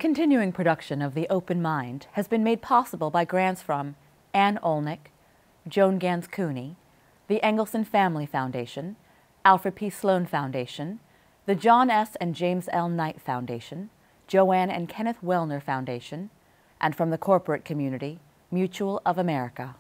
continuing production of The Open Mind has been made possible by grants from Ann Olnick, Joan Gans Cooney, the Engelson Family Foundation, Alfred P. Sloan Foundation, the John S. and James L. Knight Foundation, Joanne and Kenneth Wellner Foundation, and from the corporate community, Mutual of America.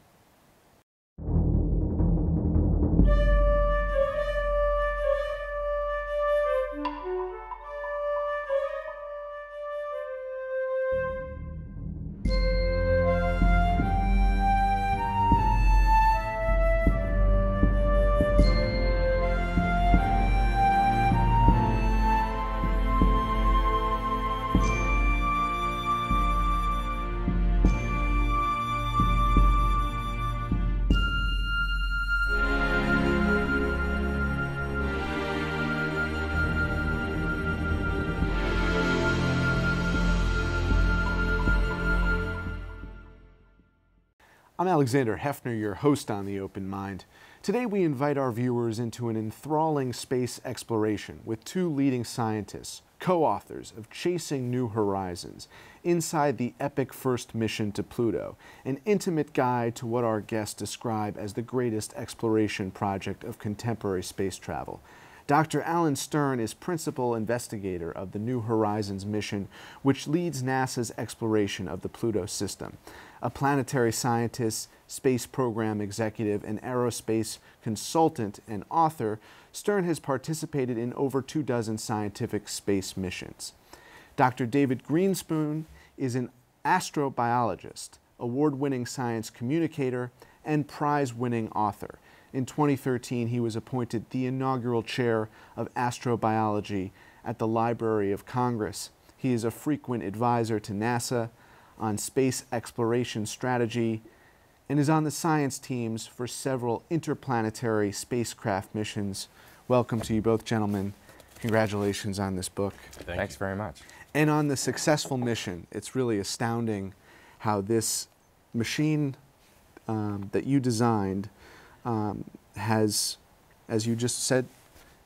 I'm Alexander Heffner, your host on The Open Mind. Today we invite our viewers into an enthralling space exploration with two leading scientists, co-authors of Chasing New Horizons, inside the epic first mission to Pluto, an intimate guide to what our guests describe as the greatest exploration project of contemporary space travel. Dr. Alan Stern is principal investigator of the New Horizons mission, which leads NASA's exploration of the Pluto system. A planetary scientist, space program executive, and aerospace consultant and author, Stern has participated in over 24 scientific space missions. Dr. David Grinspoon is an astrobiologist, award-winning science communicator, and prize-winning author. In 2013, he was appointed the inaugural chair of astrobiology at the Library of Congress. He is a frequent advisor to NASA on space exploration strategy and is on the science teams for several interplanetary spacecraft missions. Welcome to you both, gentlemen. Congratulations on this book. Thanks very much. And on the successful mission. It's really astounding how this machine that you designed has, as you just said,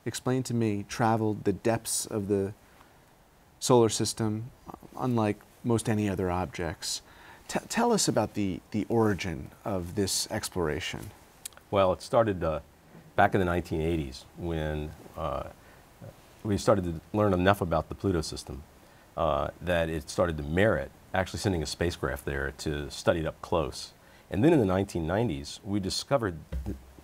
explained to me, traveled the depths of the solar system, unlike most any other objects. Tell us about the origin of this exploration. Well, it started back in the 1980s when we started to learn enough about the Pluto system that it started to merit actually sending a spacecraft there to study it up close. And then in the 1990s, we discovered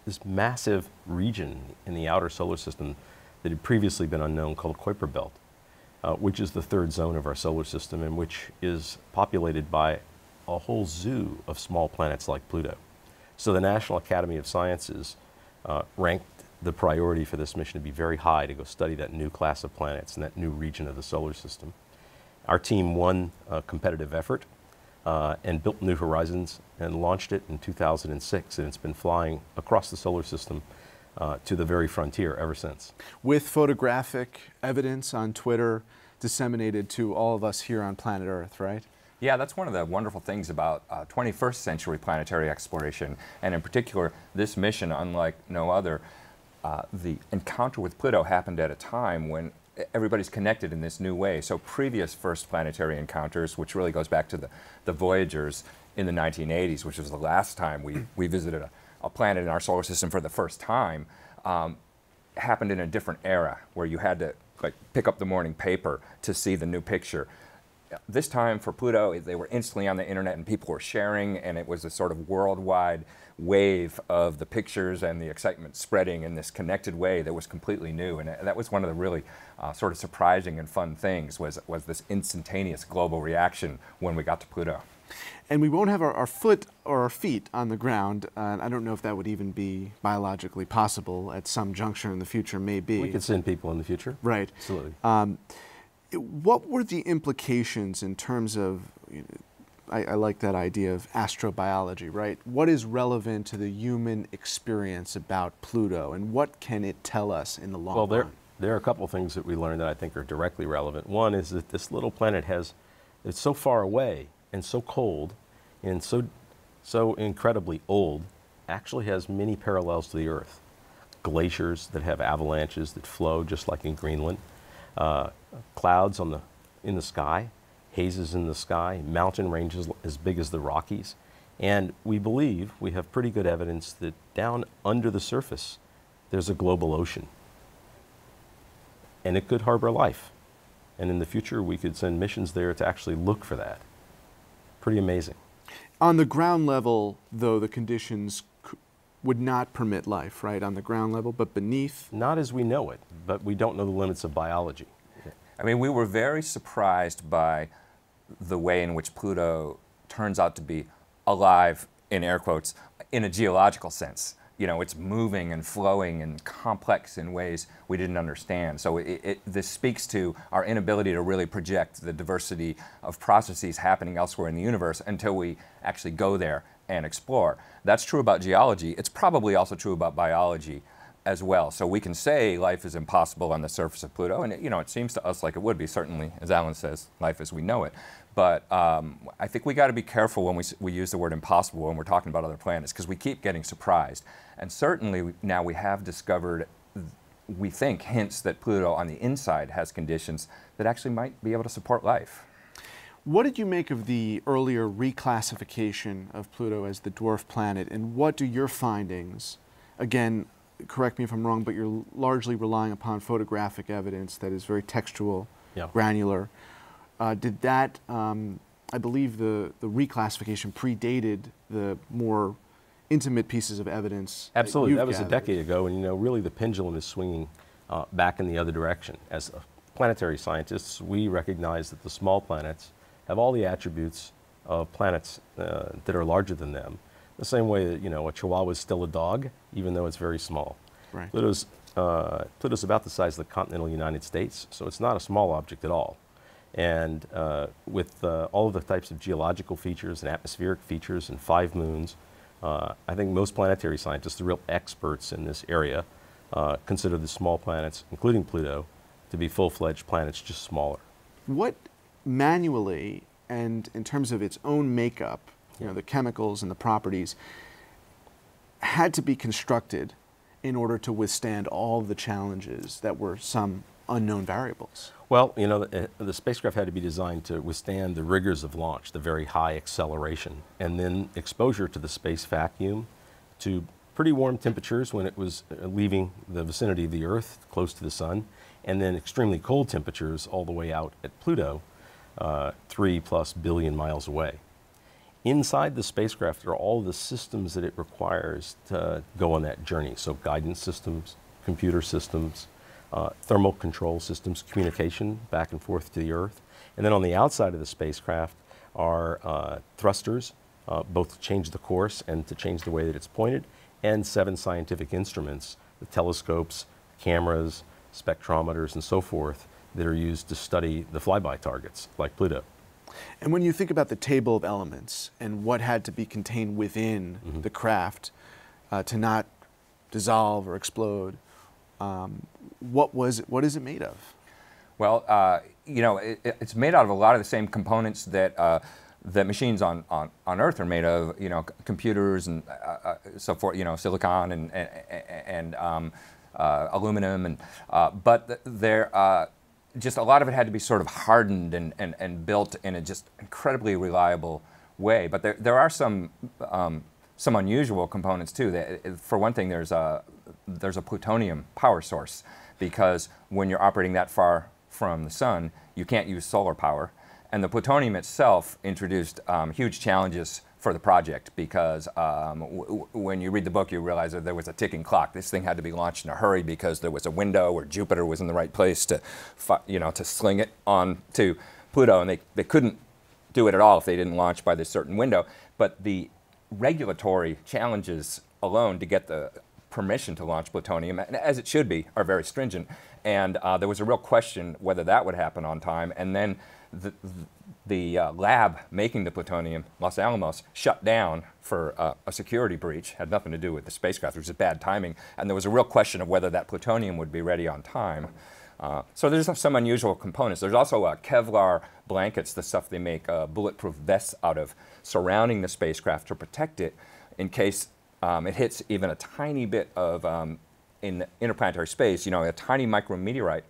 this massive region in the outer solar system that had previously been unknown called Kuiper Belt, which is the third zone of our solar system and which is populated by a whole zoo of small planets like Pluto. So the National Academy of Sciences ranked the priority for this mission to be very high to go study that new class of planets and that new region of the solar system. Our team won a competitive effort and built New Horizons and launched it in 2006, and it's been flying across the solar system to the very frontier ever since. With photographic evidence on Twitter disseminated to all of us here on planet Earth, right? Yeah, that's one of the wonderful things about 21st century planetary exploration, and in particular this mission, unlike no other. The encounter with Pluto happened at a time when everybody's connected in this new way. So previous first planetary encounters, which really goes back to the Voyagers in the 1980s, which was the last time we visited a planet in our solar system for the first time, happened in a different era where you had to pick up the morning paper to see the new picture. This time for Pluto, they were instantly on the internet and people were sharing, and it was a sort of worldwide wave of the pictures and the excitement spreading in this connected way that was completely new. And that was one of the really sort of surprising and fun things was this instantaneous global reaction when we got to Pluto. And we won't have our foot or our feet on the ground. I don't know if that would even be biologically possible at some juncture in the future, maybe. We could send people in the future. Right. Absolutely. What were the implications in terms of, I like that idea of astrobiology, right? What is relevant to the human experience about Pluto, and what can it tell us in the long run? There are a couple of things that we learned that I think are directly relevant. One is that this little planet it's so far away and so cold and so incredibly old, actually has many parallels to the Earth. Glaciers that have avalanches that flow just like in Greenland, clouds in the sky, hazes in the sky, mountain ranges as big as the Rockies. And we believe we have pretty good evidence that down under the surface, there's a global ocean. And it could harbor life. And in the future, we could send missions there to actually look for that. Pretty amazing. On the ground level, though, the conditions would not permit life, right, on the ground level, but beneath? Not as we know it, but we don't know the limits of biology. I mean, we were very surprised by the way in which Pluto turns out to be alive, in air quotes, in a geological sense. You know, it's moving and flowing and complex in ways we didn't understand. So this speaks to our inability to really project the diversity of processes happening elsewhere in the universe until we actually go there and explore. That's true about geology. It's probably also true about biology as well. So we can say life is impossible on the surface of Pluto, and it seems to us like it would be, certainly, as Alan says, life as we know it. But I think we got to be careful when we use the word impossible when we're talking about other planets, because we keep getting surprised. And certainly now we have discovered, we think, hints that Pluto on the inside has conditions that actually might be able to support life. What did you make of the earlier reclassification of Pluto as the dwarf planet, and what do your findings, again, correct me if I'm wrong, but you're largely relying upon photographic evidence that is very textual, granular. Did that, I believe the reclassification predated the more intimate pieces of evidence? Absolutely, that was a decade ago, and really the pendulum is swinging back in the other direction. As planetary scientists, we recognize that the small planets have all the attributes of planets that are larger than them. The same way that a Chihuahua is still a dog, even though it's very small. Right. Pluto's about the size of the continental United States, so it's not a small object at all. And with all of the types of geological features and atmospheric features and 5 moons, I think most planetary scientists, the real experts in this area, consider the small planets, including Pluto, to be full-fledged planets, just smaller. What manually, and in terms of its own makeup, the chemicals and the properties, had to be constructed in order to withstand all the challenges that were some unknown variables? Well, the spacecraft had to be designed to withstand the rigors of launch, the very high acceleration, and then exposure to the space vacuum, to pretty warm temperatures when it was leaving the vicinity of the Earth, close to the Sun, and then extremely cold temperatures all the way out at Pluto, 3+ billion miles away. Inside the spacecraft are all the systems that it requires to go on that journey. So guidance systems, computer systems, thermal control systems, communication back and forth to the Earth. And then on the outside of the spacecraft are thrusters, both to change the course and to change the way that it's pointed, and 7 scientific instruments, the telescopes, cameras, spectrometers, and so forth, that are used to study the flyby targets, like Pluto. And when you think about the table of elements and what had to be contained within the craft to not dissolve or explode, what is it made of? Well, it's made out of a lot of the same components that that machines on Earth are made of. Computers and so forth. Silicon and aluminum, and but they're just a lot of it had to be sort of hardened and built in a just incredibly reliable way. But there are some unusual components too. For one thing, there's a plutonium power source, because when you're operating that far from the sun, you can't use solar power. And the plutonium itself introduced huge challenges for the project, because when you read the book, you realize that there was a ticking clock. This thing had to be launched in a hurry because there was a window where Jupiter was in the right place to sling it on to Pluto, and they couldn't do it at all if they didn't launch by this certain window. But the regulatory challenges alone to get the permission to launch plutonium, as it should be, are very stringent. And there was a real question whether that would happen on time. And then the lab making the plutonium, Los Alamos, shut down for a security breach. Had nothing to do with the spacecraft. It was just bad timing. And there was a real question of whether that plutonium would be ready on time. So there's some unusual components. There's also Kevlar blankets, the stuff they make bulletproof vests out of, surrounding the spacecraft to protect it in case it hits even a tiny bit of, in interplanetary space, a tiny micrometeorite.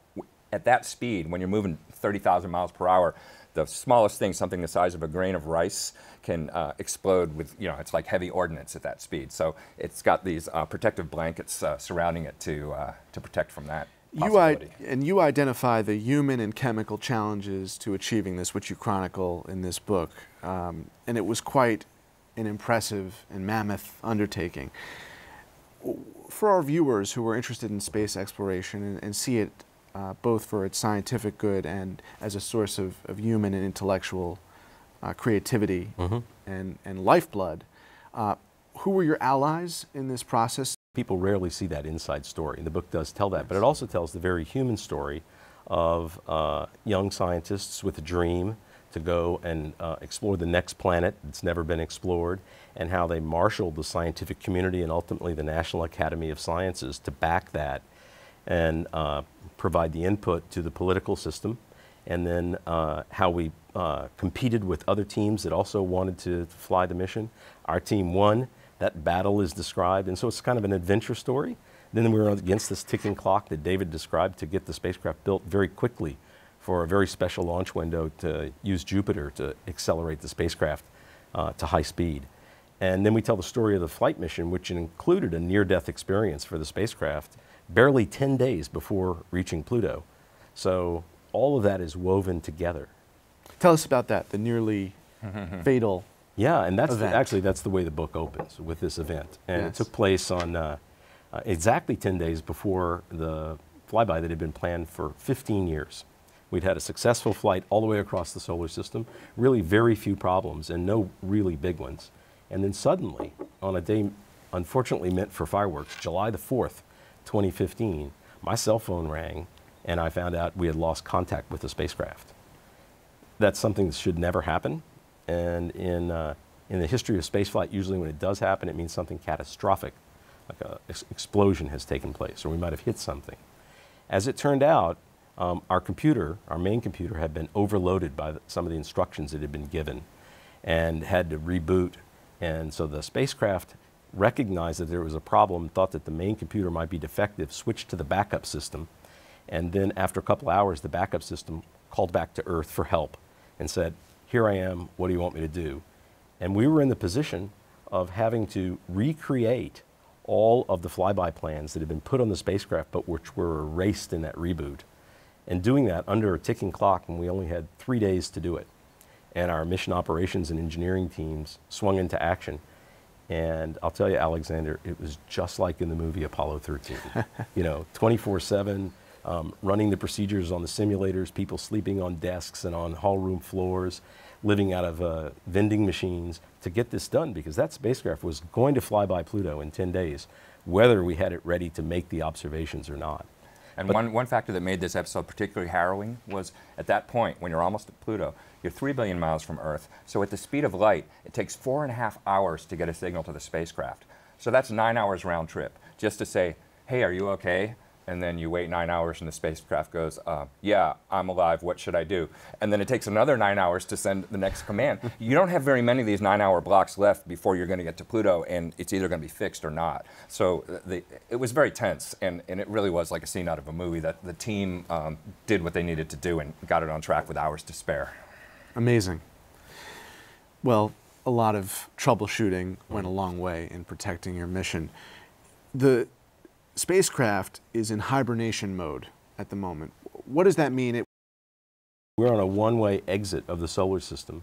At that speed, when you're moving 30,000 miles per hour, the smallest thing, something the size of a grain of rice, can explode with, it's like heavy ordnance at that speed. So it's got these protective blankets surrounding it to protect from that possibility. You identify the human and chemical challenges to achieving this, which you chronicle in this book. And it was quite an impressive and mammoth undertaking. For our viewers who are interested in space exploration and see it both for its scientific good and as a source of human and intellectual creativity and lifeblood, who were your allies in this process? People rarely see that inside story. The book does tell that, but it also tells the very human story of young scientists with a dream to go and explore the next planet that's never been explored, and how they marshaled the scientific community and ultimately the National Academy of Sciences to back that and provide the input to the political system, and then how we competed with other teams that also wanted to fly the mission. Our team won. That battle is described, and so it's kind of an adventure story. Then we were against this ticking clock that David described to get the spacecraft built very quickly for a very special launch window to use Jupiter to accelerate the spacecraft to high speed. And then we tell the story of the flight mission, which included a near-death experience for the spacecraft barely 10 days before reaching Pluto. So all of that is woven together. Tell us about that, the nearly fatal Yeah, and that's event. actually that's the way the book opens, with this event. And Yes. it took place on exactly 10 days before the flyby that had been planned for 15 years. We'd had a successful flight all the way across the solar system, really very few problems and no really big ones. And then suddenly, on a day unfortunately meant for fireworks, July the 4th, 2015, my cell phone rang and I found out we had lost contact with the spacecraft. That's something that should never happen. And in the history of spaceflight, usually when it does happen, it means something catastrophic, like an explosion has taken place, or we might have hit something. As it turned out, our main computer, had been overloaded by some of the instructions that had been given and had to reboot. And so the spacecraft recognized that there was a problem, thought that the main computer might be defective, switched to the backup system, and then after a couple hours, the backup system called back to Earth for help and said, "Here I am, what do you want me to do?" And we were in the position of having to recreate all of the flyby plans that had been put on the spacecraft but which were erased in that reboot. And doing that under a ticking clock, and we only had 3 days to do it. And our mission operations and engineering teams swung into action. And I'll tell you, Alexander, it was just like in the movie Apollo 13. 24/7, running the procedures on the simulators, people sleeping on desks and on hall room floors, living out of vending machines to get this done, because that spacecraft was going to fly by Pluto in 10 days, whether we had it ready to make the observations or not. And one factor that made this episode particularly harrowing was, at that point, when you're almost at Pluto, you're 3 billion miles from Earth. So at the speed of light, it takes 4.5 hours to get a signal to the spacecraft. So that's 9 hours round trip, just to say, "Hey, are you okay?" And then you wait 9 hours and the spacecraft goes, "Yeah, I'm alive, what should I do?" And then it takes another 9 hours to send the next command. You don't have very many of these 9-hour blocks left before you're going to get to Pluto, and it's either going to be fixed or not. So it was very tense, and it really was like a scene out of a movie, that the team did what they needed to do and got it on track with hours to spare. Amazing. Well, a lot of troubleshooting went a long way in protecting your mission. The spacecraft is in hibernation mode at the moment. What does that mean? We're on a one-way exit of the solar system,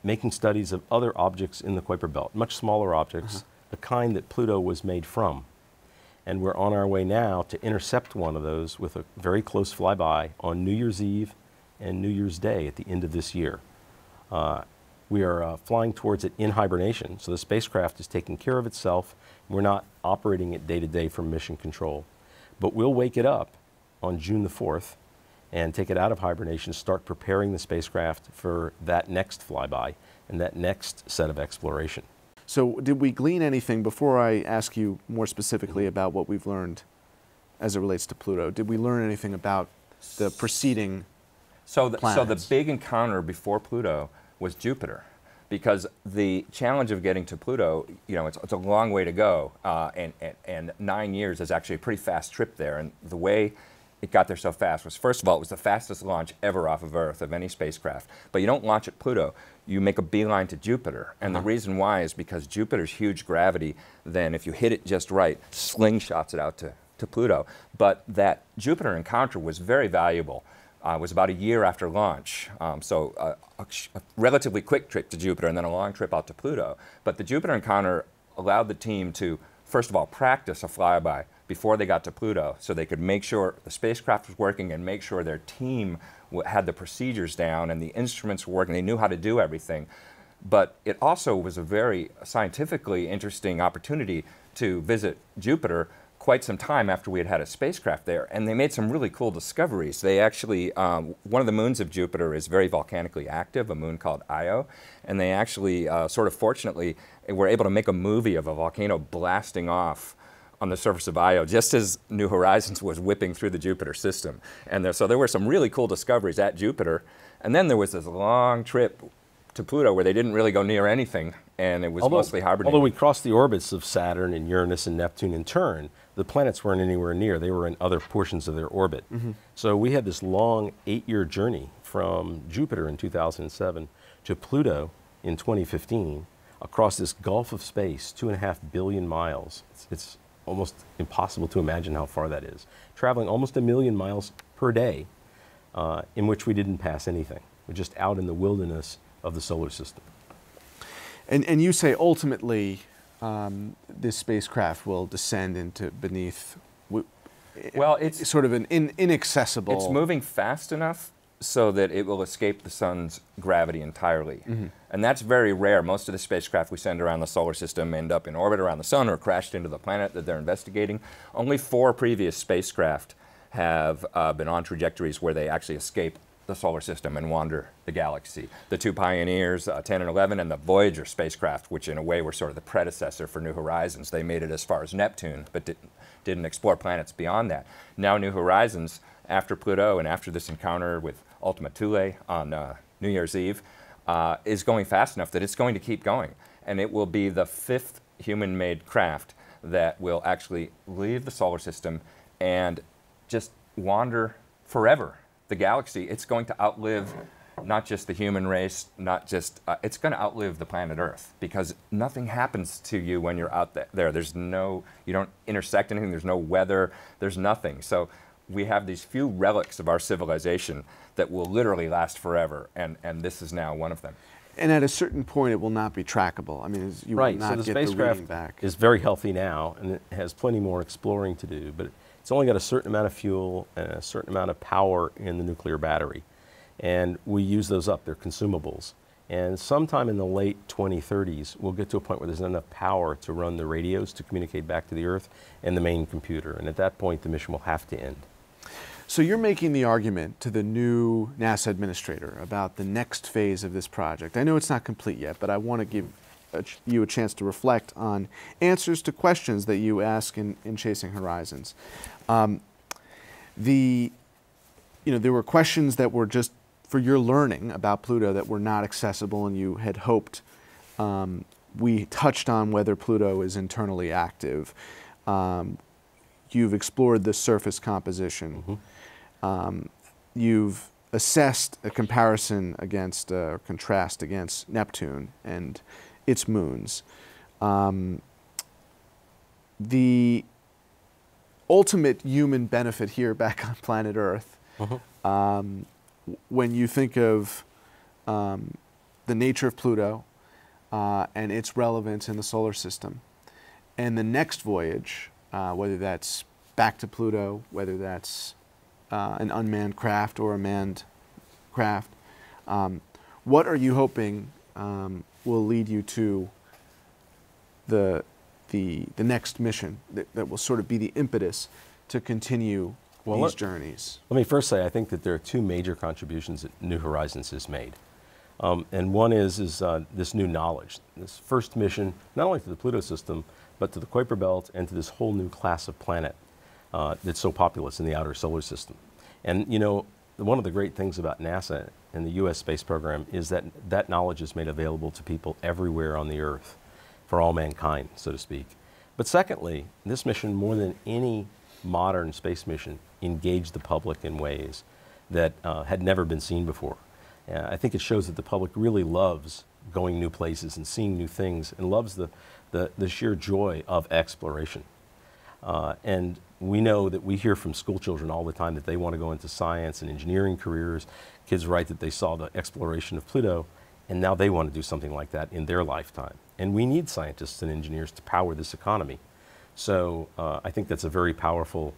making studies of other objects in the Kuiper Belt, much smaller objects, the kind that Pluto was made from. And we're on our way now to intercept one of those with a very close flyby on New Year's Eve and New Year's Day at the end of this year. We are flying towards it in hibernation, so the spacecraft is taking care of itself. We're not operating it day to day from mission control. But we'll wake it up on June the 4th and take it out of hibernation, start preparing the spacecraft for that next flyby and that next set of exploration. So did we glean anything, before I ask you more specifically about what we've learned as it relates to Pluto, did we learn anything about the preceding So the planets? big encounter before Pluto was Jupiter, because the challenge of getting to Pluto, it's a long way to go, and 9 years is actually a pretty fast trip there. And the way it got there so fast was, first of all, it was the fastest launch ever off of Earth of any spacecraft. But you don't launch at Pluto, you make a beeline to Jupiter. And the reason why is because Jupiter's huge gravity, then if you hit it just right, slingshots it out to Pluto. But that Jupiter encounter was very valuable. It was about a year after launch, so a relatively quick trip to Jupiter and then a long trip out to Pluto. But the Jupiter encounter allowed the team to, first of all, practice a flyby before they got to Pluto, so they could make sure the spacecraft was working and make sure their team had the procedures down and the instruments were working. They knew how to do everything. But it also was a very scientifically interesting opportunity to visit Jupiter quite some time after we had had a spacecraft there, and they made some really cool discoveries. They actually, one of the moons of Jupiter is very volcanically active, a moon called Io, and they actually, sort of fortunately, were able to make a movie of a volcano blasting off on the surface of Io, just as New Horizons was whipping through the Jupiter system. And so there were some really cool discoveries at Jupiter, and then there was this long trip to Pluto where they didn't really go near anything, and it was mostly hibernating. Although we crossed the orbits of Saturn and Uranus and Neptune in turn, the planets weren't anywhere near. They were in other portions of their orbit. So we had this long 8-year journey from Jupiter in 2007 to Pluto in 2015 across this gulf of space, 2.5 billion miles. It's almost impossible to imagine how far that is. Traveling almost 1 million miles per day, in which we didn't pass anything. We're just out in the wilderness of the solar system. And you say ultimately this spacecraft will descend into beneath, well, it's sort of an inaccessible... It's moving fast enough so that it will escape the sun's gravity entirely. And that's very rare. Most of the spacecraft we send around the solar system end up in orbit around the sun or crashed into the planet that they're investigating. Only 4 previous spacecraft have been on trajectories where they actually escape the solar system and wander the galaxy. The 2 pioneers, 10 and 11, and the Voyager spacecraft, which in a way were sort of the predecessor for New Horizons. They made it as far as Neptune, but didn't explore planets beyond that. Now New Horizons, after Pluto and after this encounter with Ultima Thule on New Year's Eve, is going fast enough that it's going to keep going. And it will be the 5th human-made craft that will actually leave the solar system and just wander forever the galaxy. It's going to outlive not just the human race, not just, it's going to outlive the planet Earth, because nothing happens to you when you're out there. There's no, you don't intersect anything, there's no weather, there's nothing. So we have these few relics of our civilization that will literally last forever, and this is now one of them. And at a certain point, it will not be trackable. I mean, you will not get the reading back. Is very healthy now, and it has plenty more exploring to do, but it's only got a certain amount of fuel and a certain amount of power in the nuclear battery. And we use those up, they're consumables. And sometime in the late 2030s, we'll get to a point where there's not enough power to run the radios to communicate back to the Earth and the main computer. And at that point, the mission will have to end. So you're making the argument to the new NASA administrator about the next phase of this project. I know it's not complete yet, but I want to give you a chance to reflect on answers to questions that you ask in Chasing Horizons. There were questions that were just for your learning about Pluto that were not accessible, and you had hoped. We touched on whether Pluto is internally active. You've explored the surface composition. You've assessed a comparison against, or contrast against Neptune and its moons. The ultimate human benefit here back on planet Earth, when you think of the nature of Pluto and its relevance in the solar system, and the next voyage, whether that's back to Pluto, whether that's an unmanned craft or a manned craft, what are you hoping will lead you to the next mission that will sort of be the impetus to continue these journeys? Let me first say, I think that there are 2 major contributions that New Horizons has made. And one is this new knowledge, this first mission, not only to the Pluto system, but to the Kuiper Belt and to this whole new class of planet that's so populous in the outer solar system. And you know, one of the great things about NASA and the U.S. space program is that that knowledge is made available to people everywhere on the Earth, for all mankind, so to speak. But secondly, this mission, more than any modern space mission engage the public in ways that had never been seen before. I think it shows that the public really loves going new places and seeing new things, and loves the sheer joy of exploration. And we know that we hear from school children all the time that they want to go into science and engineering careers. Kids write that they saw the exploration of Pluto, and now they want to do something like that in their lifetime. And we need scientists and engineers to power this economy. So I think that's a very powerful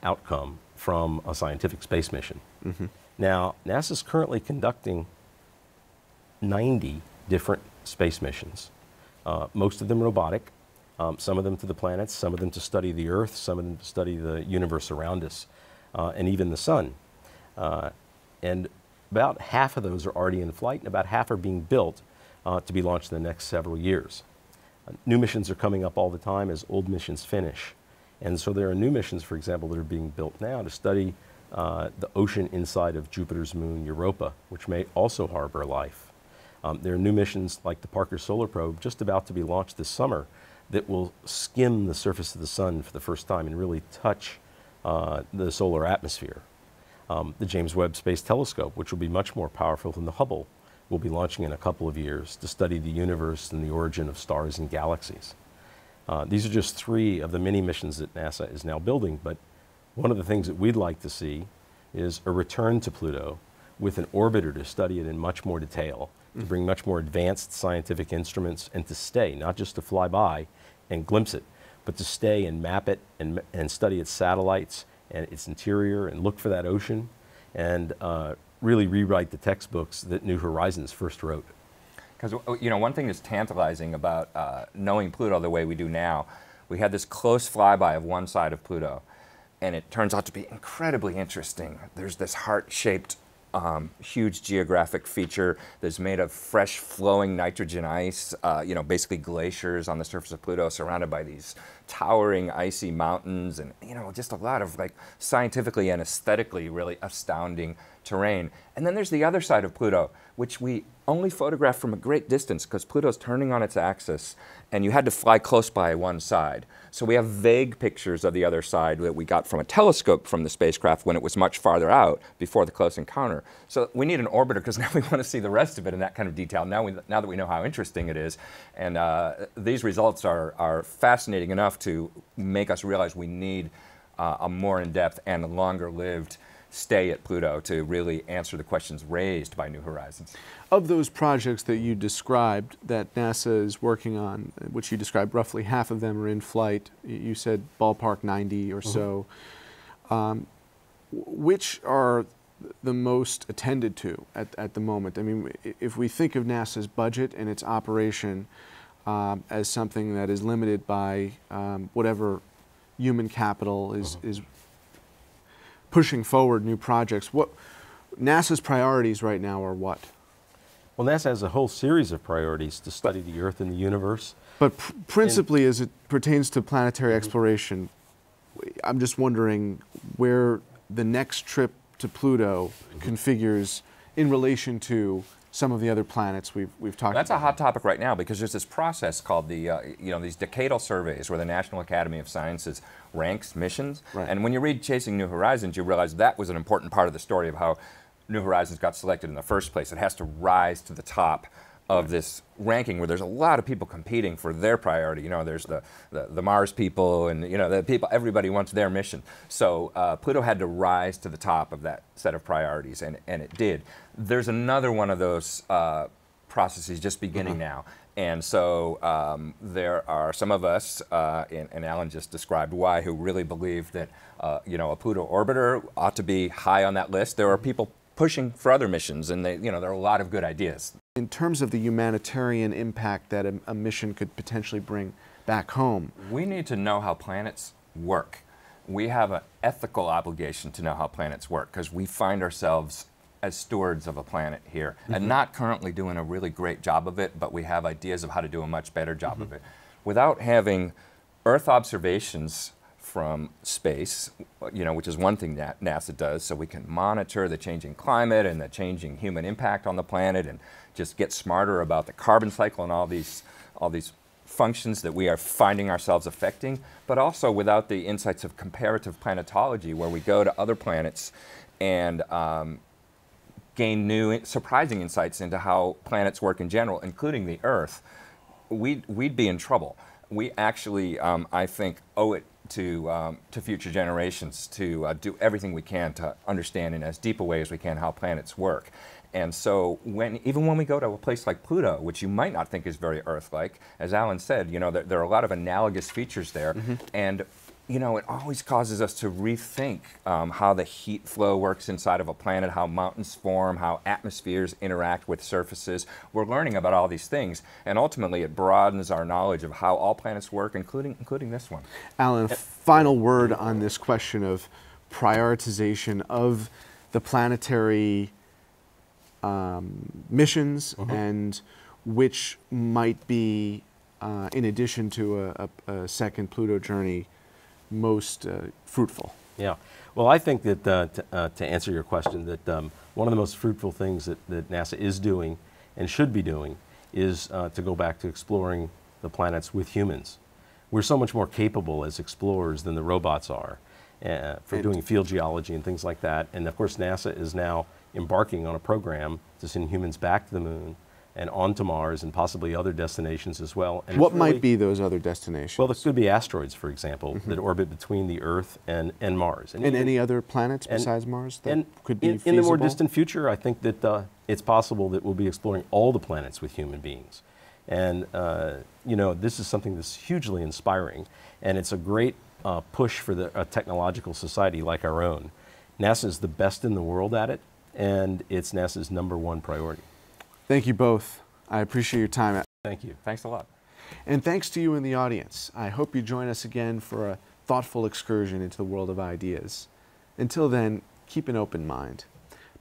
outcome from a scientific space mission. Mm-hmm. Now, NASA's currently conducting 90 different space missions, most of them robotic, some of them to the planets, some of them to study the Earth, some of them to study the universe around us, and even the sun. And about half of those are already in flight, and about half are being built to be launched in the next several years. New missions are coming up all the time as old missions finish. And so there are new missions, for example, that are being built now to study the ocean inside of Jupiter's moon Europa, which may also harbor life. There are new missions like the Parker Solar Probe just about to be launched this summer that will skim the surface of the sun for the first time and really touch the solar atmosphere. The James Webb Space Telescope, which will be much more powerful than the Hubble, will be launching in a couple of years to study the universe and the origin of stars and galaxies. These are just 3 of the many missions that NASA is now building, but one of the things that we'd like to see is a return to Pluto with an orbiter to study it in much more detail, to bring much more advanced scientific instruments and to stay, not just to fly by and glimpse it, but to stay and map it and study its satellites and its interior and look for that ocean and really rewrite the textbooks that New Horizons first wrote. Because, you know, one thing that's tantalizing about knowing Pluto the way we do now, we had this close flyby of one side of Pluto, and it turns out to be incredibly interesting. There's this heart-shaped huge geographic feature that's made of fresh flowing nitrogen ice, you know, basically glaciers on the surface of Pluto surrounded by these towering icy mountains and, you know, just a lot of like scientifically and aesthetically really astounding terrain. And then there's the other side of Pluto, which we only photographed from a great distance because Pluto's turning on its axis and you had to fly close by one side. So we have vague pictures of the other side that we got from a telescope from the spacecraft when it was much farther out before the close encounter. So we need an orbiter because now we want to see the rest of it in that kind of detail now that we know how interesting it is. And these results are fascinating enough to make us realize we need a more in-depth and longer-lived stay at Pluto to really answer the questions raised by New Horizons. Of those projects that you described that NASA is working on, which you described roughly half of them are in flight, you said ballpark 90 or so, which are the most attended to at the moment? I mean, if we think of NASA's budget and its operation as something that is limited by whatever human capital is pushing forward new projects, what NASA's priorities right now are what? Well, NASA has a whole series of priorities to study the Earth and the universe. But principally as it pertains to planetary exploration, I'm just wondering where the next trip to Pluto configures in relation to some of the other planets we've talked about. That's a hot topic right now because there's this process called the, you know, these decadal surveys where the National Academy of Sciences ranks missions. Right. And when you read Chasing New Horizons, you realize that was an important part of the story of how New Horizons got selected in the first place. It has to rise to the top of this ranking where there's a lot of people competing for their priority. You know, there's the Mars people and, you know, the people, everybody wants their mission. So Pluto had to rise to the top of that set of priorities, and it did. There's another one of those processes just beginning now. And so there are some of us, and Alan just described why, who really believe that, you know, a Pluto orbiter ought to be high on that list. There are people pushing for other missions, and they, you know, there are a lot of good ideas. In terms of the humanitarian impact that a mission could potentially bring back home, we need to know how planets work. We have an ethical obligation to know how planets work because we find ourselves as stewards of a planet here and not currently doing a really great job of it, but we have ideas of how to do a much better job of it. Without having Earth observations from space, you know, which is one thing that NASA does, so we can monitor the changing climate and the changing human impact on the planet and just get smarter about the carbon cycle and all these functions that we are finding ourselves affecting, but also without the insights of comparative planetology, where we go to other planets and gain new, surprising insights into how planets work in general, including the Earth, we'd be in trouble. We actually, I think, owe it to future generations to do everything we can to understand in as deep a way as we can how planets work. And so even when we go to a place like Pluto, which you might not think is very Earth-like, as Alan said, you know, there are a lot of analogous features there. And you know, it always causes us to rethink how the heat flow works inside of a planet, how mountains form, how atmospheres interact with surfaces. We're learning about all these things, and ultimately it broadens our knowledge of how all planets work, including this one. Alan, final word on this question of prioritization of the planetary missions and which might be, in addition to a second Pluto journey, most fruitful. Yeah, well, I think that to answer your question, that one of the most fruitful things that NASA is doing and should be doing is to go back to exploring the planets with humans. We're so much more capable as explorers than the robots are for doing field geology and things like that. And of course, NASA is now embarking on a program to send humans back to the moon and onto Mars and possibly other destinations as well. And what might be those other destinations? Well, there could be asteroids, for example, that orbit between the Earth and Mars. And any other planets besides Mars that could be feasible? In the more distant future, I think that it's possible that we'll be exploring all the planets with human beings. And, you know, this is something that's hugely inspiring, and it's a great push for a technological society like our own. NASA is the best in the world at it, and it's NASA's #1 priority. Thank you both. I appreciate your time. Thank you. Thanks a lot. And thanks to you in the audience. I hope you join us again for a thoughtful excursion into the world of ideas. Until then, keep an open mind.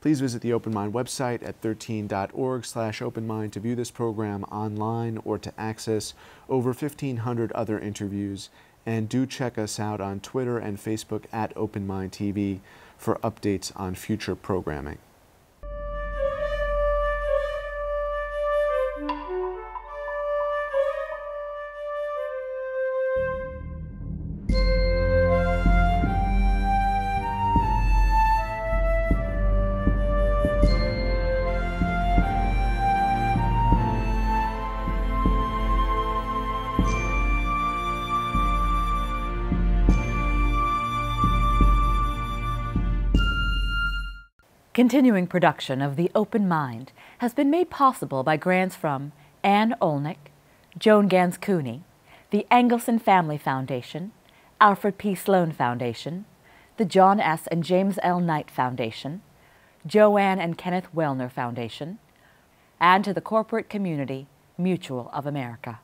Please visit the Open Mind website at 13.org/openmind to view this program online or to access over 1,500 other interviews. And do check us out on Twitter and Facebook at OpenMind TV for updates on future programming. Continuing production of The Open Mind has been made possible by grants from Anne Olnick, Joan Gans Cooney, the Engelson Family Foundation, Alfred P. Sloan Foundation, the John S. and James L. Knight Foundation, Joanne and Kenneth Wellner Foundation, and to the corporate community Mutual of America.